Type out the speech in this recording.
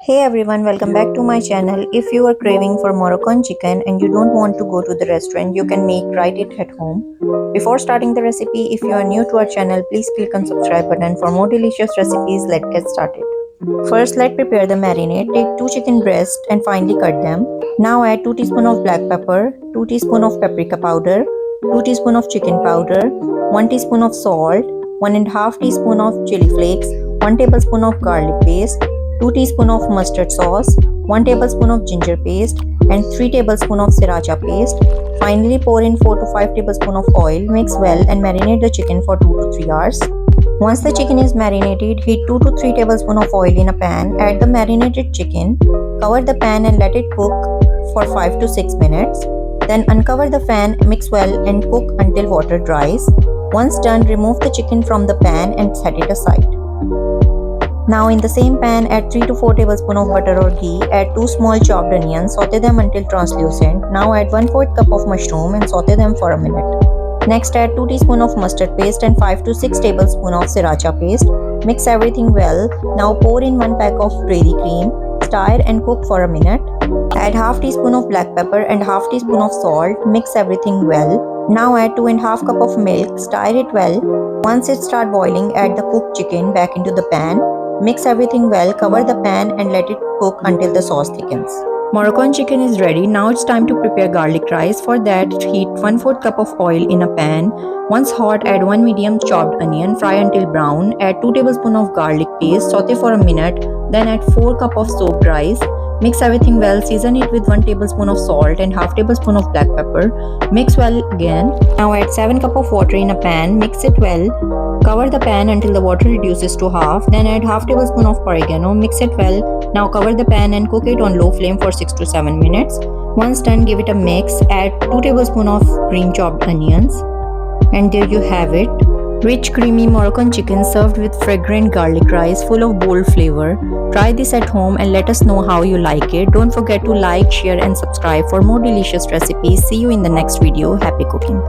Hey everyone, welcome back to my channel. If you are craving for Moroccan chicken and you don't want to go to the restaurant, you can make right it at home. Before starting the recipe, if you are new to our channel, please click on subscribe button for more delicious recipes. Let's get started. First, let's prepare the marinade. Take 2 chicken breasts and finely cut them. Now add 2 teaspoons of black pepper, 2 teaspoons of paprika powder, 2 teaspoons of chicken powder, 1 teaspoon of salt, 1.5 teaspoon of chili flakes, 1 tablespoon of garlic paste, 2 teaspoons of mustard sauce, 1 tablespoon of ginger paste, and 3 tablespoons of sriracha paste. Finally, pour in 4 to 5 tablespoons of oil, mix well, and marinate the chicken for 2 to 3 hours. Once the chicken is marinated, heat 2 to 3 tablespoons of oil in a pan, add the marinated chicken, cover the pan and let it cook for 5 to 6 minutes. Then uncover the pan, mix well, and cook until water dries. Once done, remove the chicken from the pan and set it aside. Now in the same pan, add 3 to 4 tablespoons of butter or ghee, add 2 small chopped onions, saute them until translucent. Now add 1/4 cup of mushroom and saute them for a minute. Next add 2 teaspoons of mustard paste and 5 to 6 tablespoons of sriracha paste. Mix everything well. Now pour in 1 pack of dairy cream, stir and cook for a minute. Add half teaspoon of black pepper and half teaspoon of salt, mix everything well. Now add 2.5 cup of milk, stir it well. Once it starts boiling, add the cooked chicken back into the pan. Mix everything well, cover the pan and let it cook until the sauce thickens. Moroccan chicken is ready. Now it's time to prepare garlic rice. For that, heat 1/4 cup of oil in a pan. Once hot, add 1 medium chopped onion, fry until brown. Add 2 tablespoons of garlic paste, saute for a minute. Then add 4 cup of soaked rice. Mix everything well, season it with 1 tablespoon of salt and half tablespoon of black pepper. Mix well again. Now add 7 cup of water in a pan, mix it well. Cover the pan until the water reduces to half, then add half tablespoon of oregano, mix it well. Now cover the pan and cook it on low flame for 6 to 7 minutes. Once done, give it a mix, add 2 tablespoons of green chopped onions. And there you have it. Rich creamy Moroccan chicken served with fragrant garlic rice full of bold flavor. Try this at home and let us know how you like it. Don't forget to like, share and subscribe for more delicious recipes. See you in the next video. Happy cooking.